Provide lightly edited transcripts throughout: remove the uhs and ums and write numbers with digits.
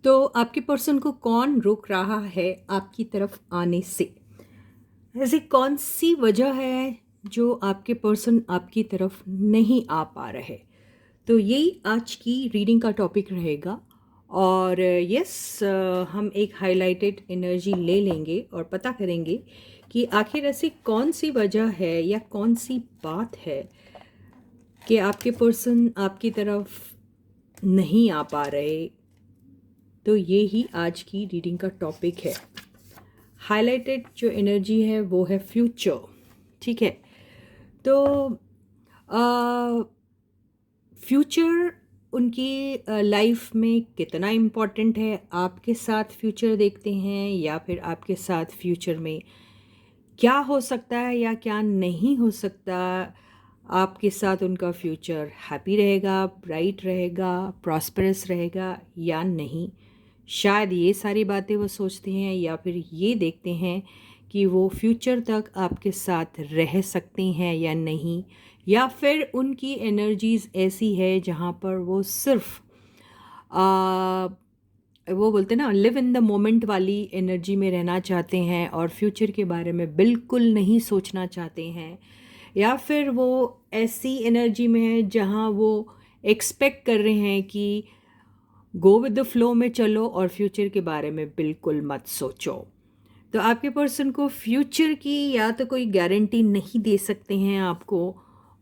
तो आपके पर्सन को कौन रोक रहा है आपकी तरफ आने से? ऐसी कौन सी वजह है जो आपके पर्सन आपकी तरफ नहीं आ पा रहे? तो यही आज की रीडिंग का टॉपिक रहेगा। और यस, हम एक हाइलाइटेड एनर्जी ले लेंगे और पता करेंगे कि आखिर ऐसी कौन सी वजह है या कौन सी बात है कि आपके पर्सन आपकी तरफ नहीं आ पा रहे। तो ये ही आज की रीडिंग का टॉपिक है। हाइलाइटेड जो एनर्जी है वो है फ्यूचर। ठीक है, तो फ्यूचर उनकी लाइफ में कितना इम्पोर्टेंट है, आपके साथ फ्यूचर देखते हैं या फिर आपके साथ फ्यूचर में क्या हो सकता है या क्या नहीं हो सकता। आपके साथ उनका फ्यूचर हैप्पी रहेगा, ब्राइट रहेगा, प्रॉस्परस रहेगा या नहीं। शायद ये सारी बातें वो सोचते हैं या फिर ये देखते हैं कि वो फ्यूचर तक आपके साथ रह सकते हैं या नहीं, या फिर उनकी एनर्जीज़ ऐसी है जहाँ पर वो सिर्फ वो बोलते हैं ना, लिव इन द मोमेंट वाली एनर्जी में रहना चाहते हैं और फ्यूचर के बारे में बिल्कुल नहीं सोचना चाहते हैं, या फिर वो ऐसी एनर्जी में है जहाँ वो एक्सपेक्ट कर रहे हैं कि गो विद द फ्लो में चलो और फ्यूचर के बारे में बिल्कुल मत सोचो। तो आपके पर्सन को फ्यूचर की या तो कोई गारंटी नहीं दे सकते हैं आपको,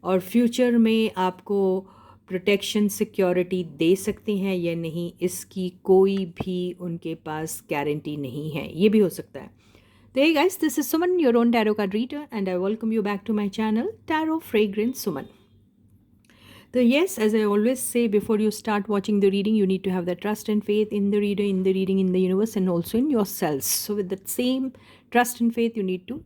और फ्यूचर में आपको प्रोटेक्शन सिक्योरिटी दे सकते हैं या नहीं, इसकी कोई भी उनके पास गारंटी नहीं है। ये भी हो सकता है। तो hey guys, this is Suman, your own tarot card reader, and I welcome you back to my channel, Tarot Fragrance Suman. So yes, as I always say, before you start watching the reading, you need to have the trust and faith in the reader, in the reading, in the universe, and also in yourselves. So with that same trust and faith, you need to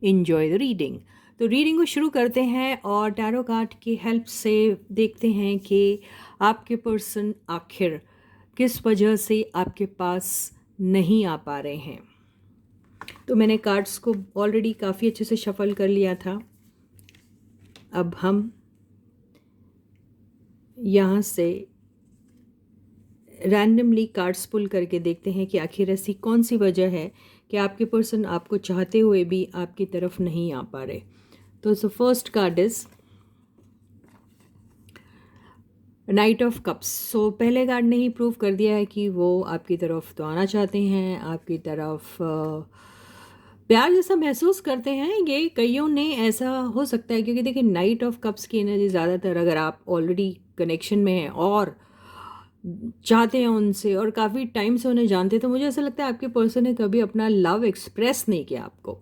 enjoy the reading. तो reading को शुरू करते हैं और tarot card की help से देखते हैं कि आपके पर्सन आखिर किस वजह से आपके पास नहीं आ पा रहे हैं। तो मैंने कार्ड्स को ऑलरेडी काफ़ी अच्छे से शफल कर लिया था। अब हम यहाँ से रैंडमली कार्ड्स पुल करके देखते हैं कि आखिर ऐसी कौन सी वजह है कि आपके पर्सन आपको चाहते हुए भी आपकी तरफ नहीं आ पा रहे। तो so first card is knight of cups. So पहले कार्ड ने ही प्रूव कर दिया है कि वो आपकी तरफ तो आना चाहते हैं, आपकी तरफ प्यार जैसा महसूस करते हैं। ये कईयों ने ऐसा हो सकता है क्योंकि देखिए नाइट ऑफ कप्स की एनर्जी ज़्यादातर अगर आप ऑलरेडी कनेक्शन में हैं और चाहते हैं उनसे और काफ़ी टाइम से उन्हें जानते हैं, तो मुझे ऐसा लगता है आपके पर्सन ने कभी अपना लव एक्सप्रेस नहीं किया आपको।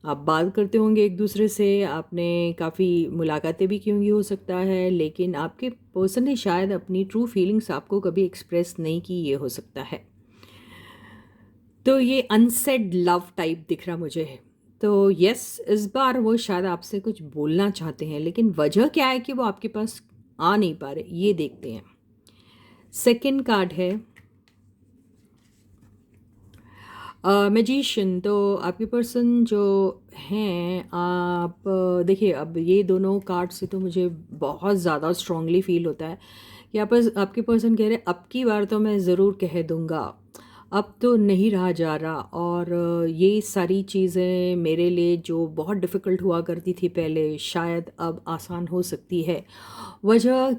आप बात करते होंगे एक दूसरे से, आपने काफ़ी मुलाकातें भी की होंगी हो सकता है, लेकिन आपके पर्सन ने शायद अपनी ट्रू फीलिंग्स आपको कभी एक्सप्रेस नहीं की, ये हो सकता है। तो ये अनसेड लव टाइप दिख रहा मुझे है। तो यस, इस बार वो शायद आपसे कुछ बोलना चाहते हैं, लेकिन वजह क्या है कि वो आपके पास आ नहीं पा रहे, ये देखते हैं। सेकंड कार्ड है मैजिशियन। तो आपके पर्सन जो हैं, आप देखिए, अब ये दोनों कार्ड से तो मुझे बहुत ज़्यादा स्ट्रांगली फील होता है कि आपके पर्सन कह रहे हैं अब की बार तो मैं ज़रूर कह दूँगा, अब तो नहीं रहा जा रहा, और ये सारी चीज़ें मेरे लिए जो बहुत डिफ़िकल्ट हुआ करती थी पहले, शायद अब आसान हो सकती है। वजह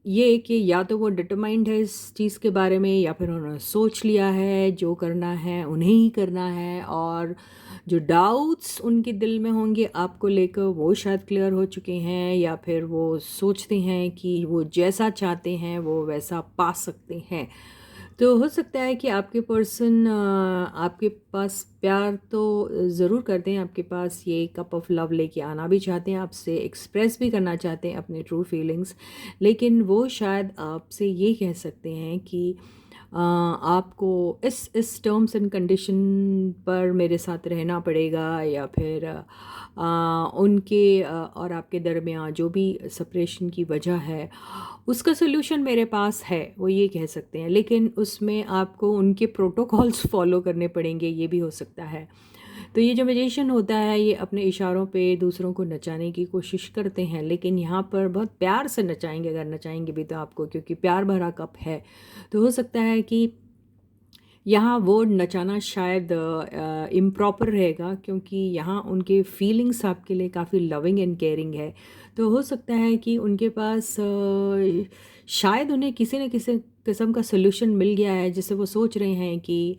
ये कि या तो वो डिटरमाइंड है इस चीज़ के बारे में, या फिर उन्होंने सोच लिया है जो करना है उन्हें ही करना है, और जो डाउट्स उनके दिल में होंगे आपको लेकर वो शायद क्लियर हो चुके हैं, या फिर वो सोचते हैं कि वो जैसा चाहते हैं वो वैसा पा सकते हैं। तो हो सकता है कि आपके पर्सन आपके पास प्यार तो ज़रूर करते हैं, आपके पास ये कप ऑफ लव लेके आना भी चाहते हैं, आपसे एक्सप्रेस भी करना चाहते हैं अपने ट्रू फीलिंग्स, लेकिन वो शायद आपसे ये कह सकते हैं कि आपको इस टर्म्स एंड कंडीशन पर मेरे साथ रहना पड़ेगा, या फिर उनके और आपके दरमियान जो भी सेपरेशन की वजह है उसका सोल्यूशन मेरे पास है, वो ये कह सकते हैं, लेकिन उसमें आपको उनके प्रोटोकॉल्स फॉलो करने पड़ेंगे, ये भी हो सकता है। तो ये जो मैजिशियन होता है ये अपने इशारों पे दूसरों को नचाने की कोशिश करते हैं, लेकिन यहाँ पर बहुत प्यार से नचाएंगे, अगर नचाएंगे भी तो आपको, क्योंकि प्यार भरा कप है। तो हो सकता है कि यहाँ वो नचाना शायद इम्प्रॉपर रहेगा, क्योंकि यहाँ उनके फीलिंग्स आपके लिए काफ़ी लविंग एंड केयरिंग है। तो हो सकता है कि उनके पास शायद उन्हें किसी न किसी किस्म का सोल्यूशन मिल गया है, जिससे वो सोच रहे हैं कि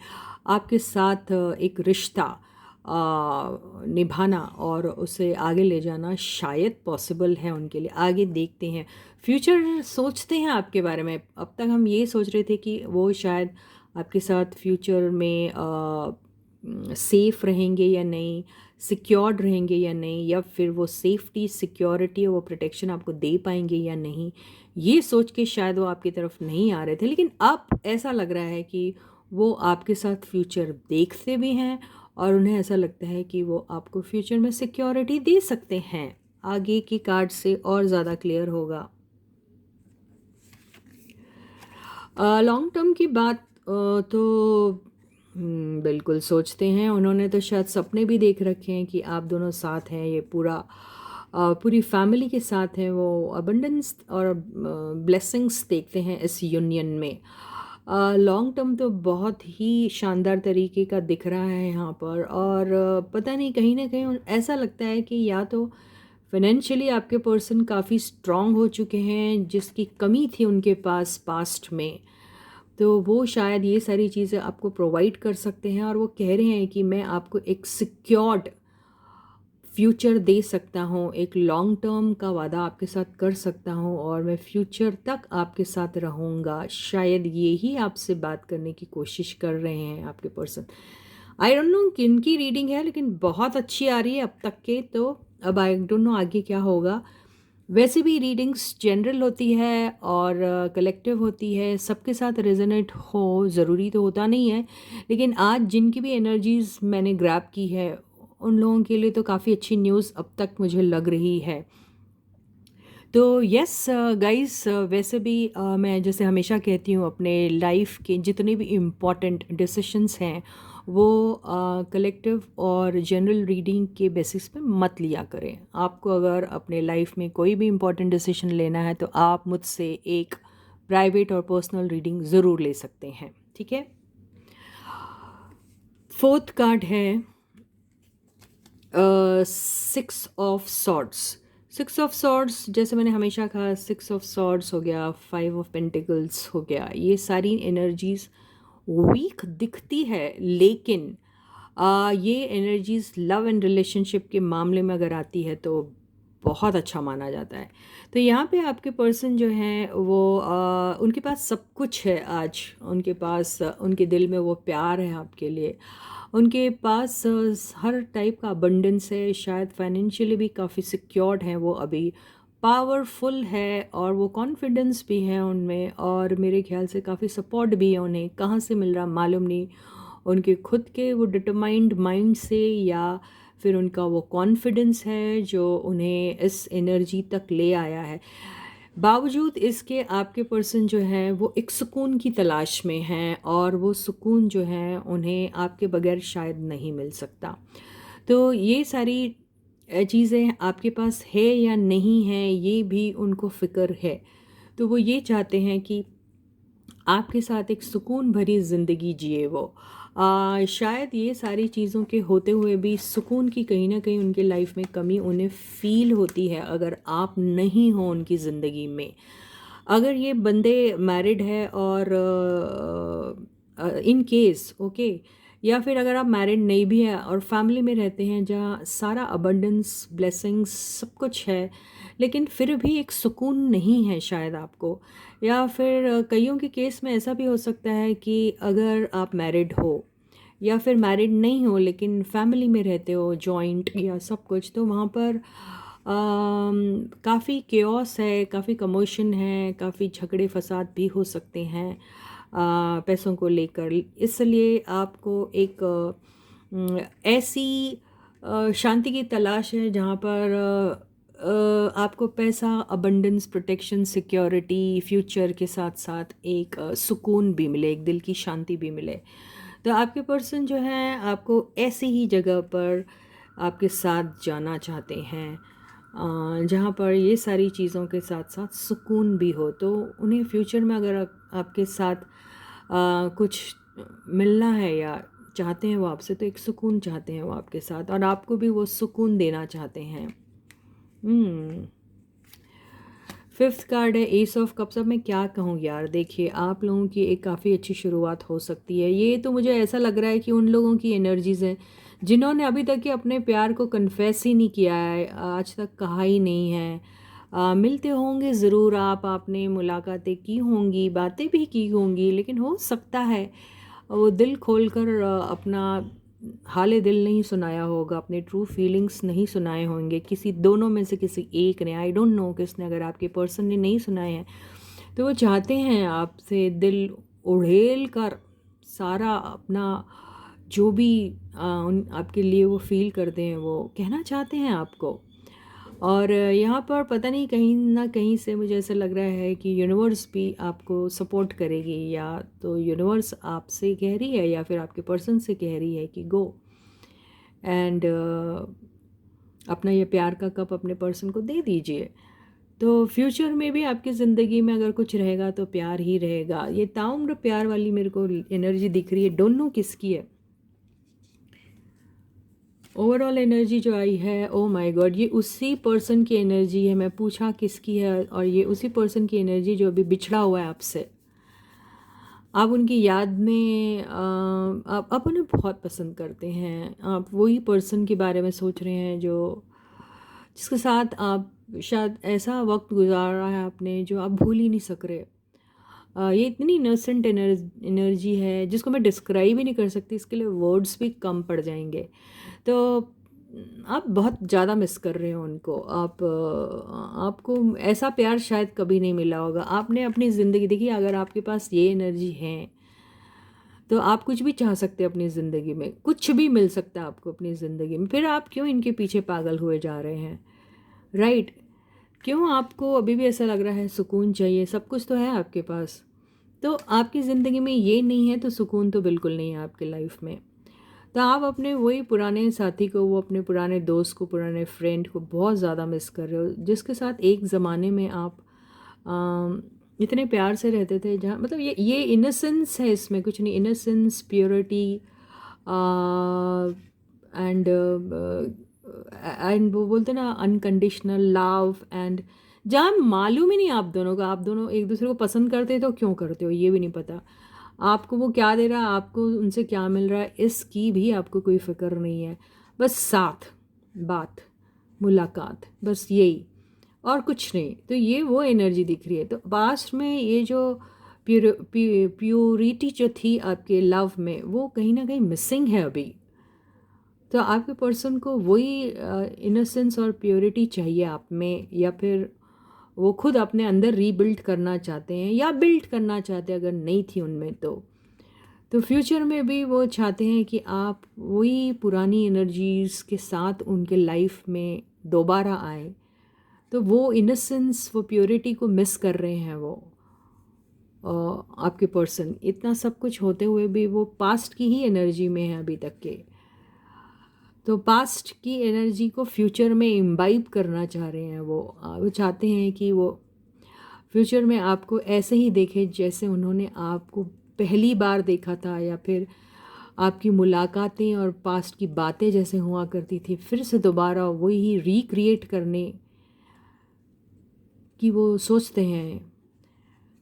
आपके साथ एक रिश्ता निभाना और उसे आगे ले जाना शायद पॉसिबल है उनके लिए। आगे देखते हैं, फ्यूचर सोचते हैं आपके बारे में। अब तक हम ये सोच रहे थे कि वो शायद आपके साथ फ्यूचर में सेफ़ रहेंगे या नहीं, सिक्योर्ड रहेंगे या नहीं, या फिर वो सेफ्टी, सिक्योरिटी और वो प्रोटेक्शन आपको दे पाएंगे या नहीं, ये सोच के शायद वो आपकी तरफ नहीं आ रहे थे। लेकिन अब ऐसा लग रहा है कि वो आपके साथ फ्यूचर देखते भी हैं और उन्हें ऐसा लगता है कि वो आपको फ्यूचर में सिक्योरिटी दे सकते हैं। आगे की कार्ड से और ज़्यादा क्लियर होगा। लॉन्ग टर्म की बात तो बिल्कुल सोचते हैं। उन्होंने तो शायद सपने भी देख रखे हैं कि आप दोनों साथ हैं, ये पूरी फैमिली के साथ हैं। वो अबंडेंस और ब्लेसिंग्स देखते हैं इस यूनियन में। लॉन्ग टर्म तो बहुत ही शानदार तरीके का दिख रहा है यहाँ पर। और पता नहीं, कहीं ना कहीं ऐसा लगता है कि या तो फाइनेंशियली आपके पर्सन काफ़ी स्ट्रांग हो चुके हैं, जिसकी कमी थी उनके पास पास्ट में, तो वो शायद ये सारी चीज़ें आपको प्रोवाइड कर सकते हैं। और वो कह रहे हैं कि मैं आपको एक सिक्योर्ड फ्यूचर दे सकता हूँ, एक लॉन्ग टर्म का वादा आपके साथ कर सकता हूँ और मैं फ्यूचर तक आपके साथ रहूँगा। शायद यही आपसे बात करने की कोशिश कर रहे हैं आपके पर्सन। आई डोंट नो किन की रीडिंग है, लेकिन बहुत अच्छी आ रही है अब तक के। तो अब आई डोंट नो आगे क्या होगा। वैसे भी रीडिंग्स जनरल होती है और कलेक्टिव होती है, सबके साथ रेजोनेट हो ज़रूरी तो होता नहीं है। लेकिन आज जिनकी भी एनर्जीज़ मैंने ग्रैब की है, उन लोगों के लिए तो काफ़ी अच्छी न्यूज़ अब तक मुझे लग रही है। तो यस गाइस, वैसे भी मैं जैसे हमेशा कहती हूँ, अपने लाइफ के जितने भी इम्पॉर्टेंट डिसीशंस हैं वो कलेक्टिव और जनरल रीडिंग के बेसिस पे मत लिया करें। आपको अगर अपने लाइफ में कोई भी इम्पॉर्टेंट डिसीजन लेना है तो आप मुझसे एक प्राइवेट और पर्सनल रीडिंग ज़रूर ले सकते हैं, ठीक है। फोर्थ कार्ड है six of swords. Six of swords, जैसे मैंने हमेशा कहा, सिक्स ऑफ सॉर्ड्स हो गया, फाइव ऑफ पेंटिकल्स हो गया, ये सारी एनर्जीज वीक दिखती है, लेकिन ये एनर्जीज लव एंड रिलेशनशिप के मामले में अगर आती है तो बहुत अच्छा माना जाता है। तो यहाँ पे आपके पर्सन जो हैं वो उनके पास सब कुछ है आज। उनके पास उनके दिल में वो प्यार है आपके लिए। उनके पास हर टाइप का अबंडेंस है। शायद फाइनेंशियली भी काफ़ी सिक्योर्ड हैं वो अभी, पावरफुल है और वो कॉन्फिडेंस भी है उनमें, और मेरे ख्याल से काफ़ी सपोर्ट भी है उन्हें। कहाँ से मिल रहा मालूम नहीं, उनके खुद के वो डिटरमाइंड माइंड से, या फिर उनका वो कॉन्फिडेंस है जो उन्हें इस एनर्जी तक ले आया है। बावजूद इसके आपके पर्सन जो है वो एक सुकून की तलाश में हैं, और वो सुकून जो है उन्हें आपके बगैर शायद नहीं मिल सकता। तो ये सारी चीज़ें आपके पास है या नहीं है, ये भी उनको फ़िक्र है। तो वो ये चाहते हैं कि आपके साथ एक सुकून भरी ज़िंदगी जिए वो। शायद ये सारी चीज़ों के होते हुए भी सुकून की कहीं ना कहीं उनके लाइफ में कमी उन्हें फ़ील होती है अगर आप नहीं हो उनकी ज़िंदगी में। अगर ये बंदे मैरिड है और इन केस ओके, या फिर अगर आप मैरिड नहीं भी हैं और फैमिली में रहते हैं जहाँ सारा अबंडेंस, ब्लेसिंग्स, सब कुछ है, लेकिन फिर भी एक सुकून नहीं है शायद आपको। या फिर कईयों के केस में ऐसा भी हो सकता है कि अगर आप मैरिड हो या फिर मैरिड नहीं हो लेकिन फैमिली में रहते हो जॉइंट या सब कुछ, तो वहाँ पर काफ़ी केओस है, काफ़ी कमोशन है, काफ़ी झगड़े फसाद भी हो सकते हैं पैसों को लेकर। इसलिए आपको एक ऐसी शांति की तलाश है जहाँ पर आपको पैसा, अबंडेंस, प्रोटेक्शन, सिक्योरिटी, फ्यूचर के साथ साथ एक सुकून भी मिले, एक दिल की शांति भी मिले। तो आपके पर्सन जो हैं आपको ऐसी ही जगह पर आपके साथ जाना चाहते हैं जहाँ पर ये सारी चीज़ों के साथ साथ सुकून भी हो। तो उन्हें फ्यूचर में अगर आपके साथ कुछ मिलना है या चाहते हैं वो आपसे, तो एक सुकून चाहते हैं वो आपके साथ, और आपको भी वो सुकून देना चाहते हैं। हम्म। फिफ्थ कार्ड है एस ऑफ कप्स। अब मैं क्या कहूँ यार, देखिए आप लोगों की एक काफ़ी अच्छी शुरुआत हो सकती है। ये तो मुझे ऐसा लग रहा है कि उन लोगों की एनर्जीज हैं जिन्होंने अभी तक के अपने प्यार को कन्फेस ही नहीं किया है, आज तक कहा ही नहीं है। मिलते होंगे ज़रूर आप, आपने मुलाकातें की होंगी, बातें भी की होंगी, लेकिन हो सकता है वो दिल खोलकर अपना हाले दिल नहीं सुनाया होगा, अपने ट्रू फीलिंग्स नहीं सुनाए होंगे। किसी दोनों में से किसी एक ने, आई डोंट नो किसने, अगर आपके पर्सन ने नहीं सुनाए हैं तो वो चाहते हैं आपसे दिल उड़ेल कर सारा अपना जो भी उन आपके लिए वो फील करते हैं वो कहना चाहते हैं आपको। और यहाँ पर पता नहीं कहीं ना कहीं से मुझे ऐसा लग रहा है कि यूनिवर्स भी आपको सपोर्ट करेगी, या तो यूनिवर्स आपसे कह रही है या फिर आपके पर्सन से कह रही है कि गो एंड अपना ये प्यार का कप अपने पर्सन को दे दीजिए। तो फ्यूचर में भी आपकी ज़िंदगी में अगर कुछ रहेगा तो प्यार ही रहेगा। ये ताउम्र प्यार वाली मेरे को एनर्जी दिख रही है, डोंट नो किसकी है। ओवरऑल एनर्जी जो आई है, ओ माय गॉड, ये उसी पर्सन की एनर्जी है। मैं पूछा किसकी है, और ये उसी पर्सन की एनर्जी जो अभी बिछड़ा हुआ है आपसे। आप उनकी याद में आप उन्हें बहुत पसंद करते हैं। आप वही पर्सन के बारे में सोच रहे हैं जो जिसके साथ आप शायद ऐसा वक्त गुजारा है आपने जो आप भूल ही नहीं सक रहे। ये इतनी इनोसेंट एनर्जी है जिसको मैं डिस्क्राइब ही नहीं कर सकती, इसके लिए वर्ड्स भी कम पड़ जाएंगे। तो आप बहुत ज़्यादा मिस कर रहे हो उनको। आपको ऐसा प्यार शायद कभी नहीं मिला होगा। आपने अपनी ज़िंदगी देखी, अगर आपके पास ये एनर्जी है तो आप कुछ भी चाह सकते हैं अपनी ज़िंदगी में, कुछ भी मिल सकता है आपको अपनी ज़िंदगी में। फिर आप क्यों इनके पीछे पागल हुए जा रहे हैं, राइट? क्यों आपको अभी भी ऐसा लग रहा है सुकून चाहिए? सब कुछ तो है आपके पास। तो आपकी ज़िंदगी में ये नहीं है तो सुकून तो बिल्कुल नहीं है आपकी लाइफ में। तो आप अपने वही पुराने साथी को, वो अपने पुराने दोस्त को, पुराने फ्रेंड को बहुत ज़्यादा मिस कर रहे हो, जिसके साथ एक ज़माने में आप इतने प्यार से रहते थे, जहाँ मतलब ये इनोसेंस है, इसमें कुछ नहीं, इनोसेंस, प्योरिटी एंड एंड वो बोलते ना अनकंडीशनल लव, एंड जहाँ मालूम ही नहीं आप दोनों का, आप दोनों एक दूसरे को पसंद करते तो क्यों करते हो ये भी नहीं पता। आपको वो क्या दे रहा है, आपको उनसे क्या मिल रहा है, इसकी भी आपको कोई फिक्र नहीं है। बस साथ, बात, मुलाकात, बस यही, और कुछ नहीं। तो ये वो एनर्जी दिख रही है। तो पास्ट में ये जो प्योरिटी जो थी आपके लव में, वो कहीं ना कहीं मिसिंग है अभी। तो आपके पर्सन को वही इनोसेंस और प्योरिटी चाहिए आप में, या फिर वो खुद अपने अंदर रीबिल्ड करना चाहते हैं या बिल्ड करना चाहते हैं अगर नहीं थी उनमें। तो फ्यूचर में भी वो चाहते हैं कि आप वही पुरानी एनर्जीज़ के साथ उनके लाइफ में दोबारा आए। तो वो इनोसेंस, वो प्योरिटी को मिस कर रहे हैं वो आपके पर्सन। इतना सब कुछ होते हुए भी वो पास्ट की ही एनर्जी में है अभी तक के। तो पास्ट की एनर्जी को फ्यूचर में इम्बाइब करना चाह रहे हैं वो चाहते हैं कि वो फ्यूचर में आपको ऐसे ही देखे जैसे उन्होंने आपको पहली बार देखा था, या फिर आपकी मुलाकातें और पास्ट की बातें जैसे हुआ करती थी, फिर से दोबारा वही रिक्रिएट करने की वो सोचते हैं।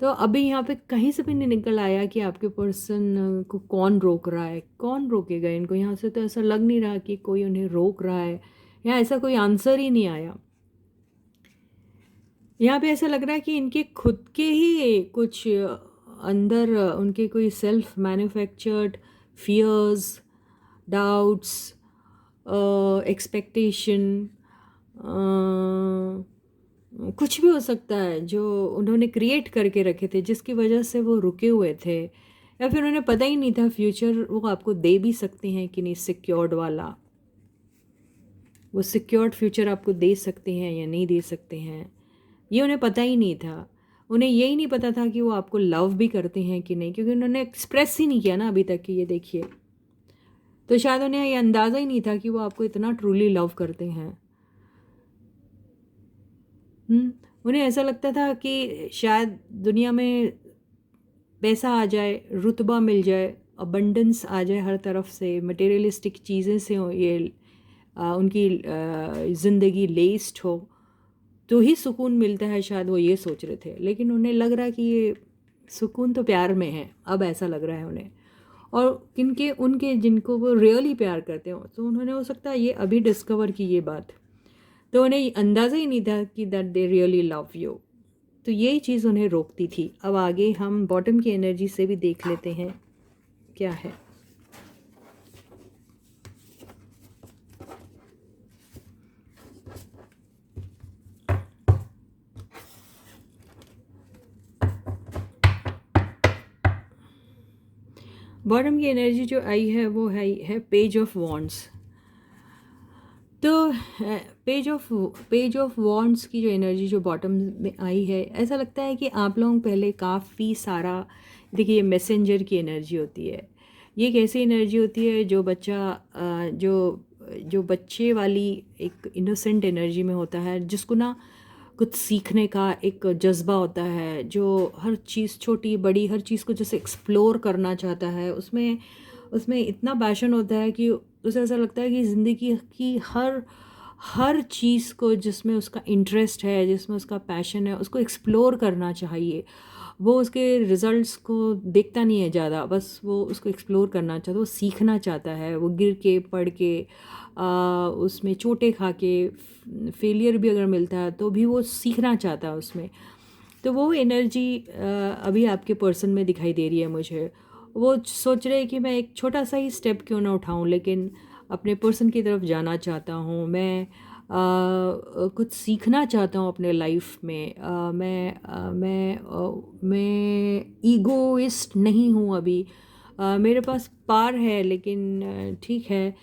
तो अभी यहाँ पे कहीं से भी नहीं निकल आया कि आपके पर्सन को कौन रोक रहा है, कौन रोकेगा इनको। यहाँ से तो ऐसा लग नहीं रहा कि कोई उन्हें रोक रहा है, यहाँ ऐसा कोई आंसर ही नहीं आया। यहाँ पे ऐसा लग रहा है कि इनके खुद के ही कुछ अंदर उनके कोई self manufactured fears, doubts, expectation, कुछ भी हो सकता है जो उन्होंने क्रिएट करके रखे थे, जिसकी वजह से वो रुके हुए थे, या फिर उन्हें पता ही नहीं था फ्यूचर वो आपको दे भी सकते हैं कि नहीं, सिक्योर्ड वाला, वो सिक्योर्ड फ्यूचर आपको दे सकते हैं या नहीं दे सकते हैं, ये उन्हें पता ही नहीं था। उन्हें यही नहीं पता था कि वो आपको लव भी करते हैं कि नहीं, क्योंकि उन्होंने एक्सप्रेस ही नहीं किया ना अभी तक कि ये देखिए। तो शायद उन्हें ये अंदाज़ा ही नहीं था कि वो आपको इतना ट्रूली लव करते हैं। उन्हें ऐसा लगता था कि शायद दुनिया में पैसा आ जाए, रुतबा मिल जाए, अबंडेंस आ जाए हर तरफ से, मटेरियलिस्टिक चीज़ें से हो ये उनकी ज़िंदगी लेस्ड हो, तो ही सुकून मिलता है, शायद वो ये सोच रहे थे। लेकिन उन्हें लग रहा है कि ये सुकून तो प्यार में है, अब ऐसा लग रहा है उन्हें। और किनके उनके जिनको वो रियली प्यार करते हो, तो उन्होंने हो सकता है ये अभी डिस्कवर की ये बात, तो उन्हें अंदाज़ा ही नहीं था कि that they really love you. तो यही चीज़ उन्हें रोकती थी। अब आगे हम बॉटम की एनर्जी से भी देख लेते हैं क्या है। बॉटम की एनर्जी जो आई है वो है पेज ऑफ वॉन्ड्स। तो पेज ऑफ वॉन्ड्स की जो एनर्जी जो बॉटम में आई है, ऐसा लगता है कि आप लोग पहले काफ़ी सारा, देखिए ये मैसेंजर की एनर्जी होती है। ये एक ऐसी एनर्जी होती है जो बच्चा जो बच्चे वाली एक इनोसेंट एनर्जी में होता है, जिसको ना कुछ सीखने का एक जज्बा होता है, जो हर चीज़ छोटी बड़ी हर चीज़ को जैसे एक्सप्लोर करना चाहता है। उसमें उसमें इतना पैशन होता है कि उसे ऐसा लगता है कि ज़िंदगी की हर हर चीज़ को जिसमें उसका इंटरेस्ट है, जिसमें उसका पैशन है, उसको एक्सप्लोर करना चाहिए। वो उसके रिज़ल्ट्स को देखता नहीं है ज़्यादा, बस वो उसको एक्सप्लोर करना चाहता है, वो सीखना चाहता है। वो गिर के पढ़ के उसमें चोटें खा के फेलियर भी अगर मिलता है तो भी वो सीखना चाहता है उसमें। तो वो एनर्जी अभी आपके पर्सन में दिखाई दे रही है मुझे। वो सोच रहे हैं कि मैं एक छोटा सा ही स्टेप क्यों ना उठाऊं, लेकिन अपने पर्सन की तरफ जाना चाहता हूँ मैं। कुछ सीखना चाहता हूँ अपने लाइफ में। मैं ईगोइस्ट नहीं हूँ अभी। मेरे पास पार है, लेकिन ठीक है,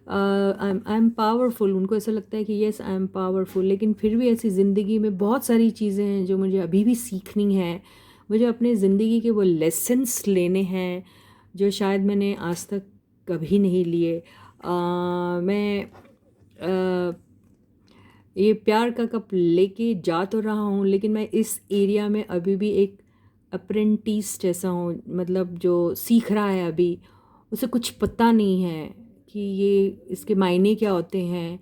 आई एम पावरफुल। उनको ऐसा लगता है कि येस आई एम पावरफुल, लेकिन फिर भी ऐसी ज़िंदगी में बहुत सारी चीज़ें हैं जो मुझे अभी भी सीखनी है। मुझे अपने ज़िंदगी के वो लेसन्स लेने हैं जो शायद मैंने आज तक कभी नहीं लिए। मैं ये प्यार का कप लेके जा तो रहा हूँ, लेकिन मैं इस एरिया में अभी भी एक अप्रेंटिस जैसा हूँ, मतलब जो सीख रहा है अभी, उसे कुछ पता नहीं है कि ये इसके मायने क्या होते हैं,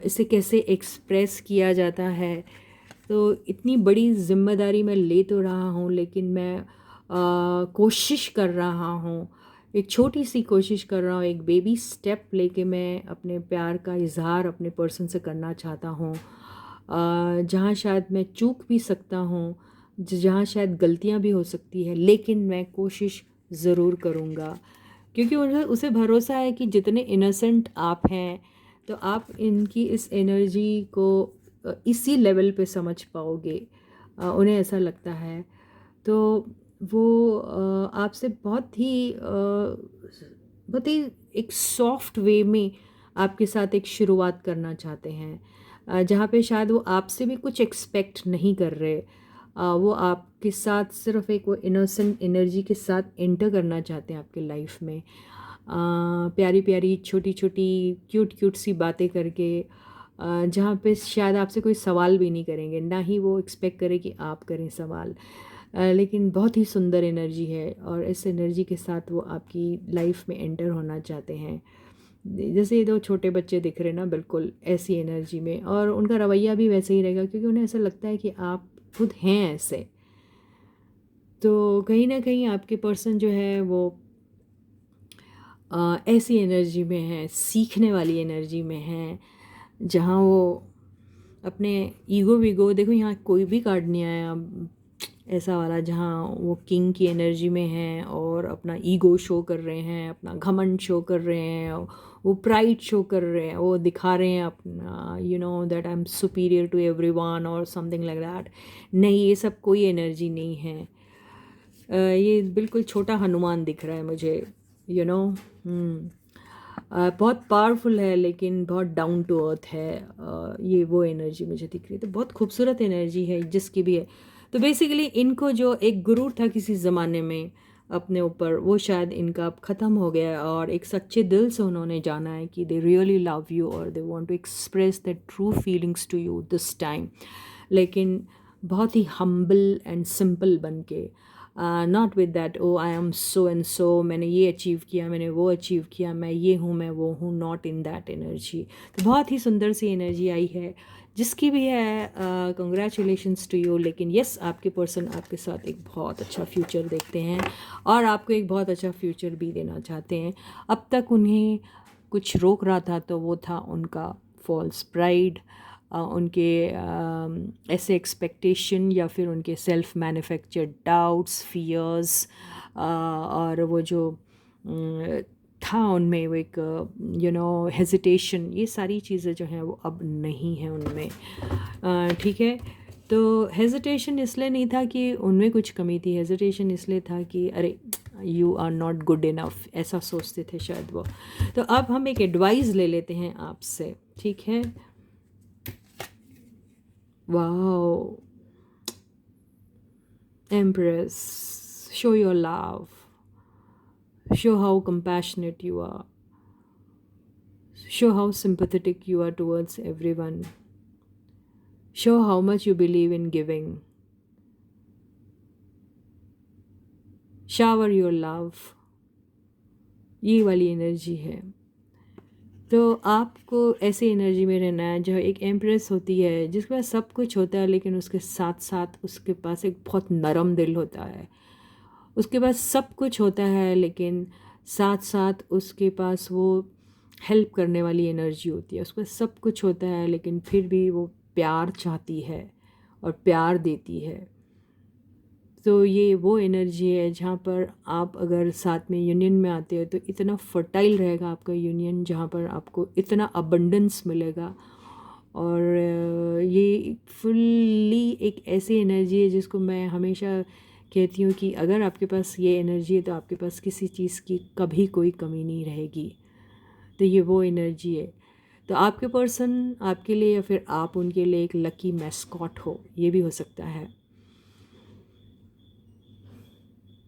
इसे कैसे एक्सप्रेस किया जाता है। तो इतनी बड़ी जिम्मेदारी मैं ले तो रहा हूँ, लेकिन मैं कोशिश कर रहा हूँ, एक छोटी सी कोशिश कर रहा हूँ, एक बेबी स्टेप लेके मैं अपने प्यार का इजहार अपने पर्सन से करना चाहता हूँ। जहाँ शायद मैं चूक भी सकता हूँ, जहाँ शायद गलतियाँ भी हो सकती है, लेकिन मैं कोशिश ज़रूर करूँगा, क्योंकि उसे भरोसा है कि जितने इनोसेंट आप हैं, तो आप इनकी इस एनर्जी को इसी लेवल पे समझ पाओगे। उन्हें ऐसा लगता है। तो वो आपसे बहुत ही एक सॉफ्ट वे में आपके साथ एक शुरुआत करना चाहते हैं, जहाँ पे शायद वो आपसे भी कुछ एक्सपेक्ट नहीं कर रहे। वो आपके साथ सिर्फ एक वो इनोसेंट एनर्जी के साथ एंटर करना चाहते हैं आपके लाइफ में, प्यारी प्यारी छोटी छोटी क्यूट क्यूट सी बातें करके, जहाँ पे शायद आपसे कोई सवाल भी नहीं करेंगे, ना ही वो एक्सपेक्ट करें कि आप करें सवाल। लेकिन बहुत ही सुंदर एनर्जी है, और इस एनर्जी के साथ वो आपकी लाइफ में एंटर होना चाहते हैं। जैसे ये दो छोटे बच्चे दिख रहे हैं ना, बिल्कुल ऐसी एनर्जी में, और उनका रवैया भी वैसे ही रहेगा, क्योंकि उन्हें ऐसा लगता है कि आप खुद हैं ऐसे। तो कहीं ना कहीं आपके पर्सन जो है वो ऐसी एनर्जी में है, सीखने वाली एनर्जी में है, जहाँ वो अपने ईगो वीगो, देखो यहाँ कोई भी कार्ड नहीं आया ऐसा वाला जहाँ वो किंग की एनर्जी में है और अपना ईगो शो कर रहे हैं, अपना घमंड शो कर रहे हैं, वो प्राइड शो कर रहे हैं, वो दिखा रहे हैं अपना that I am superior to everyone और समथिंग लाइक दैट। नहीं, ये सब कोई एनर्जी नहीं है। ये बिल्कुल छोटा हनुमान दिख रहा है मुझे, यू नो बहुत पावरफुल है, लेकिन बहुत डाउन टू अर्थ है। ये वो एनर्जी मुझे दिख रही है। तो बहुत खूबसूरत एनर्जी है जिसकी भी है। तो बेसिकली इनको जो एक गुरूर था किसी ज़माने में अपने ऊपर, वो शायद इनका अब ख़त्म हो गया है, और एक सच्चे दिल से उन्होंने जाना है कि दे रियली लव यू और they want to express the true feelings to you this time, लेकिन बहुत ही हम्बल एंड सिंपल बन के। Not with that oh I am so and so, मैंने ये अचीव किया, मैंने वो अचीव किया, मैं ये हूँ, मैं वो हूँ, नॉट इन दैट एनर्जी। तो बहुत ही सुंदर सी एनर्जी आई है, जिसकी भी है कंग्रेचुलेशंस टू यू। लेकिन यस, आपके पर्सन आपके साथ एक बहुत अच्छा फ्यूचर देखते हैं और आपको एक बहुत अच्छा फ्यूचर भी देना चाहते हैं। अब तक उन्हें कुछ रोक रहा था तो वो था उनका फॉल्स प्राइड, उनके ऐसे एक्सपेक्टेशन या फिर उनके सेल्फ मैन्युफैक्चर्ड डाउट्स, फियर्स, और वो जो था उनमें वो एक हेजिटेशन, ये सारी चीज़ें जो हैं वो अब नहीं हैं उनमें। ठीक है, तो हेजिटेशन इसलिए नहीं था कि उनमें कुछ कमी थी, हेजिटेशन इसलिए था कि अरे you are not good enough, ऐसा सोचते थे शायद वो। तो अब हम एक एडवाइस ले लेते हैं आपसे, ठीक है। Wow, empress, show your love, show how compassionate you are, show how sympathetic you are towards everyone, show how much you believe in giving, shower your love। ये वाली एनर्जी है। तो आपको ऐसी एनर्जी में रहना है जो एक एम्प्रेस होती है, जिसके पास सब कुछ होता है लेकिन उसके साथ साथ उसके पास एक बहुत नरम दिल होता है। उसके पास सब कुछ होता है लेकिन साथ साथ उसके पास वो हेल्प करने वाली एनर्जी होती है। उसके पास सब कुछ होता है लेकिन फिर भी वो प्यार चाहती है और प्यार देती है। तो ये वो एनर्जी है जहाँ पर आप अगर साथ में यूनियन में आते हो तो इतना फर्टाइल रहेगा आपका यूनियन, जहाँ पर आपको इतना अबंडेंस मिलेगा। और ये फुल्ली एक ऐसी एनर्जी है जिसको मैं हमेशा कहती हूँ कि अगर आपके पास ये एनर्जी है तो आपके पास किसी चीज़ की कभी कोई कमी नहीं रहेगी। तो ये वो एनर्जी है। तो आपके पर्सन आपके लिए या फिर आप उनके लिए एक लकी मैस्कॉट हो, ये भी हो सकता है।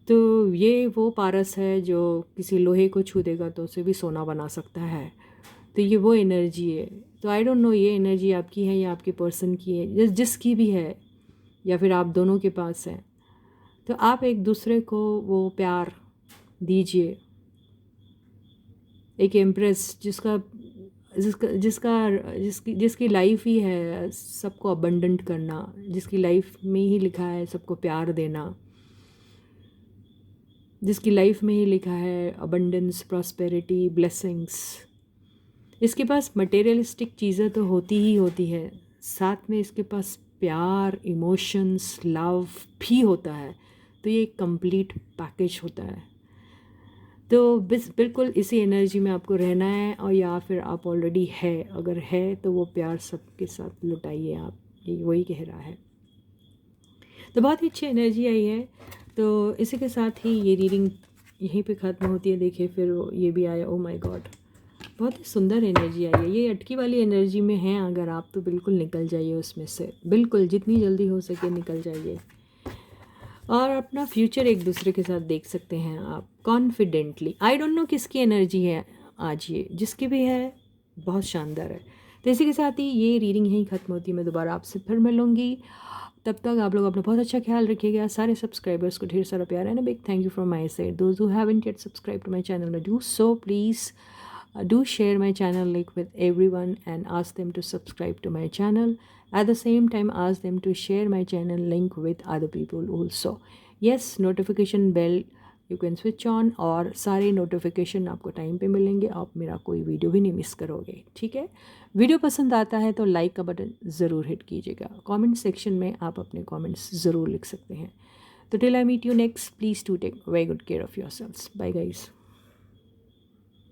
तो ये वो पारस है जो किसी लोहे को छू देगा तो उसे भी सोना बना सकता है। तो ये वो एनर्जी है। तो आई डोंट नो ये एनर्जी आपकी है या आपके पर्सन की है, जिसकी भी है, या फिर आप दोनों के पास है। तो आप एक दूसरे को वो प्यार दीजिए। एक एम्प्रेस जिसका जिसका जिसका जिसकी जिसकी लाइफ ही है सबको अबंडेंट करना, जिसकी लाइफ में ही लिखा है सबको प्यार देना, जिसकी लाइफ में ही लिखा है अबंडेंस, प्रॉस्पेरिटी, ब्लेसिंग्स। इसके पास मटेरियलिस्टिक चीज़ें तो होती ही होती है, साथ में इसके पास प्यार, इमोशंस, लव भी होता है। तो ये एक कंप्लीट पैकेज होता है। तो बिल्कुल इसी एनर्जी में आपको रहना है, और या फिर आप ऑलरेडी है, अगर है तो वो प्यार सबके साथ लुटाइए आप, ये वही कह रहा है। तो बहुत ही अच्छी एनर्जी आई है। तो इसी के साथ ही ये रीडिंग यहीं पे ख़त्म होती है। देखिए फिर ये भी आया, ओ माय गॉड, बहुत ही सुंदर एनर्जी आई है। ये अटकी वाली एनर्जी में है अगर आप, तो बिल्कुल निकल जाइए उसमें से, बिल्कुल जितनी जल्दी हो सके निकल जाइए और अपना फ्यूचर एक दूसरे के साथ देख सकते हैं आप कॉन्फिडेंटली। आई डोंट नो किसकी एनर्जी है आज, ये जिसकी भी है बहुत शानदार है। तो इसी के साथ ही ये रीडिंग यहीं ख़त्म होती है। मैं दोबारा आपसे फिर मिलूँगी, तब तक आप लोग अपना बहुत अच्छा ख्याल रखिएगा। सारे सब्सक्राइबर्स को ढेर सारा प्यार है ना, big thank you from my side. Those who haven't yet subscribe to my channel, do so please. Do share my channel link with everyone and ask them to subscribe to my channel. At the same time, ask them to share my channel link with other people also. Yes, notification bell you can switch on, और सारे notification आपको time पे मिलेंगे, आप मेरा कोई video भी नहीं मिस करोगे। ठीक है, वीडियो पसंद आता है तो लाइक का बटन ज़रूर हिट कीजिएगा। कमेंट सेक्शन में आप अपने कमेंट्स ज़रूर लिख सकते हैं। तो till I meet you next, please to take very good care of your selves. Bye guys.